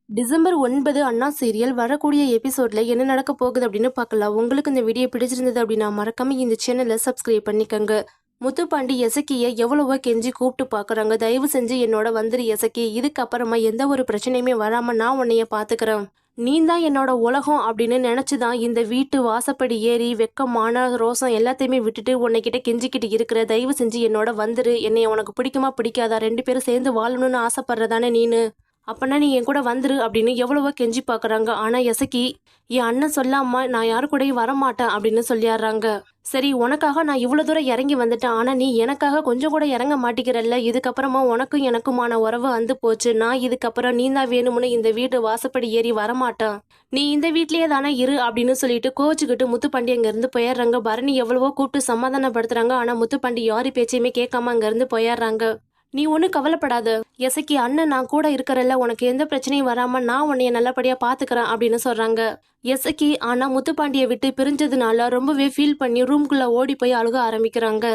December 9 அண்ணா serial வரக்கூடிய எபிசோட்ல என்ன நடக்க போகுது அப்படின்னு பார்க்கலாம். உங்களுக்கு இந்த வீடியோ பிடிச்சிருந்தது அப்படின்னா மறக்காம இந்த சேனலை சப்ஸ்கிரைப் பண்ணிக்கங்க. முத்துப்பாண்டி எசக்கிய எவ்வளவோ கெஞ்சி கூப்பிட்டு பாக்குறாங்க. தயவு செஞ்சு என்னோட வந்துரு எசக்கி, இதுக்கப்புறமா எந்த ஒரு பிரச்சனையுமே வராம நான் உன்னைய பாத்துக்கிறேன். நீ தான் என்னோட உலகம் அப்படின்னு நினைச்சுதான் இந்த வீட்டு வாசப்படி ஏறி வெக்கமான ரோசம் எல்லாத்தையுமே விட்டுட்டு உன்னைக்கிட்ட கெஞ்சிக்கிட்டு இருக்கிற. தயவு செஞ்சு என்னோட வந்துரு. என்னைய உனக்கு பிடிக்குமா பிடிக்காதா? 2 பேரும் சேர்ந்து வாழணும்னு ஆசைப்படுறதானே நீனு? அப்பனா நீ என் கூட வந்துரு அப்படின்னு எவ்வளவோ கெஞ்சி பாக்குறாங்க. ஆனா எசக்கி என் அண்ணன் சொல்லாம நான் யாரு கூடயும் வரமாட்டேன் அப்படின்னு சொல்லிடுறாங்க. சரி, உனக்காக நான் இவ்வளவு தூரம் இறங்கி வந்துட்டேன். ஆனா நீ எனக்காக கொஞ்சம் கூட இறங்க மாட்டேங்கிறல்ல. இதுக்கப்புறமா உனக்கும் எனக்குமான உறவு வந்து போச்சு. நான் இதுக்கப்புறம் நீ தான் வேணும்னு இந்த வீட்டு வாசப்படி ஏறி வரமாட்டேன். நீ இந்த வீட்லயே தானே இரு அப்படின்னு சொல்லிட்டு கோச்சுக்கிட்டு முத்துப்பாண்டி அங்க இருந்து போயிடுறாங்க. பரணி எவ்வளவோ கூப்பிட்டு சமாதானப்படுத்துறாங்க. ஆனா முத்துப்பாண்டி யாரு பேச்சையுமே கேட்காம அங்க இருந்து போயிடுறாங்க. நீ ஒன்றும் கவலைப்படாத எசக்கி, அண்ணன் நான் கூட இருக்கிறல்ல, உனக்கு எந்த பிரச்சனையும் வராம நான் உன்னைய நல்லபடியா பாத்துக்கிறேன் அப்படின்னு சொல்றாங்க எசக்கி. ஆனா முத்துப்பாண்டியை விட்டு பிரிஞ்சதுனால ரொம்பவே ஃபீல் பண்ணி ரூம்குள்ள ஓடி போய் அழுக ஆரம்பிக்கிறாங்க.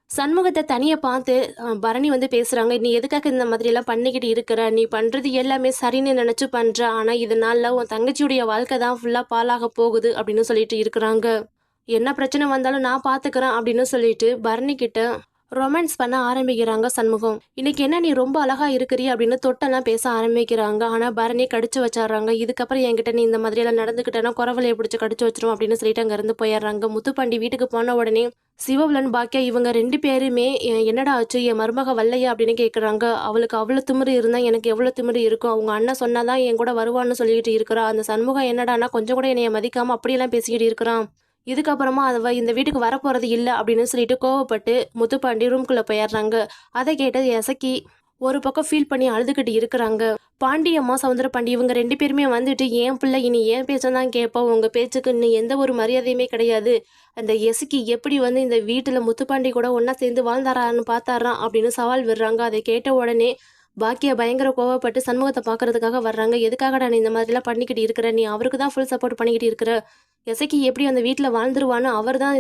சண்முகத்தை தனியா பார்த்து பரணி வந்து பேசுறாங்க. நீ எதுக்காக இந்த மாதிரி எல்லாம் பண்ணிக்கிட்டு இருக்கிற? நீ பண்றது எல்லாமே சரின்னு நினைச்சு பண்ற. ஆனா இதனால உன் தங்கச்சியுடைய வாழ்க்கை தான் ஃபுல்லா பாலாக போகுது அப்படின்னு சொல்லிட்டு இருக்கிறாங்க. என்ன பிரச்சனை வந்தாலும் நான் பாத்துக்கிறேன் அப்படின்னு சொல்லிட்டு பரணி கிட்ட ரொமான்ஸ் பண்ண ஆரம்பிக்கிறாங்க சண்முகம். இன்னைக்கு என்ன நீ ரொம்ப அழகா இருக்கிறீ அப்படின்னு தொட்டெல்லாம் பேச ஆரம்பிக்கிறாங்க. ஆனா பரணி கடிச்சு வச்சிடுறாங்க. இதுக்கப்புறம் என்கிட்ட நீ இந்த மாதிரி எல்லாம் நடந்துக்கிட்டேன்னா குறவலையை பிடிச்சி கடிச்சு வச்சிரும் அப்படின்னு சொல்லிட்டு அங்க இருந்து போயிடுறாங்க. முத்துப்பாண்டி வீட்டுக்கு போன உடனே சிவவுலன் பாக்கியா இவங்க 2 பேருமே என்னடா ஆச்சு, என் மருமக வல்லையா அப்படின்னு கேட்குறாங்க. அவளுக்கு அவ்வளோ திமிரு இருந்தா எனக்கு எவ்வளோ திமிரு இருக்கும்? அவங்க அண்ணன் சொன்னாதான் என் கூட வருவான்னு சொல்லிட்டு இருக்கிறா. அந்த சண்முகம் என்னடானா கொஞ்சம் கூட என்னைய மதிக்காம அப்படியெல்லாம் பேசிக்கிட்டு இருக்கிறான். இதுக்கப்புறமா அவ இந்த வீட்டுக்கு வரப்போறது இல்லை அப்படின்னு சொல்லிட்டு கோவப்பட்டு முத்துப்பாண்டி ரூம்குள்ள போயிடுறாங்க. அதை கேட்டது எசக்கி ஒரு பக்கம் ஃபீல் பண்ணி அழுதுகிட்டு இருக்கிறாங்க. பாண்டியம்மா சவுந்தரபாண்டி இவங்க 2 பேருமே வந்துட்டு என் பிள்ளை இனி ஏன் பேச்சதான் கேட்போம், உங்க பேச்சுக்கு இன்னும் எந்த ஒரு மரியாதையுமே கிடையாது. அந்த எசக்கி எப்படி வந்து இந்த வீட்டுல முத்துப்பாண்டி கூட ஒன்னா சேர்ந்து வாழ்ந்தாரான்னு பார்த்தாராம் அப்படின்னு சவால் விடுறாங்க. அதை கேட்ட உடனே பாக்கியா பயங்கர கோவப்பட்டு சண்முகத்தை பாக்குறதுக்காக வர்றாங்க. எதுக்காக நான் இந்த மாதிரிலாம் பண்ணிக்கிட்டு இருக்கிறேன்? நீ அவருக்கு தான் ஃபுல் சப்போர்ட் பண்ணிக்கிட்டு இருக்கிற. எசக்கி எப்படி அந்த வீட்டில் வாழ்ந்துருவான்னு அவர் தான்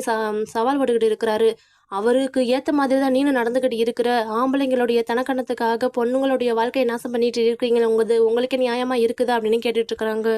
சவால் விட்டுக்கிட்டு இருக்கிறாரு. அவருக்கு ஏற்ற மாதிரி தான் நீனும் நடந்துக்கிட்டு இருக்கிற. ஆம்பளைங்களுடைய தனக்கணத்துக்காக பொண்ணுங்களுடைய வாழ்க்கையை நாசம் பண்ணிட்டு இருக்கீங்களா? உங்களுக்கே நியாயமா இருக்குதா அப்படின்னு கேட்டுட்டு இருக்கிறாங்க.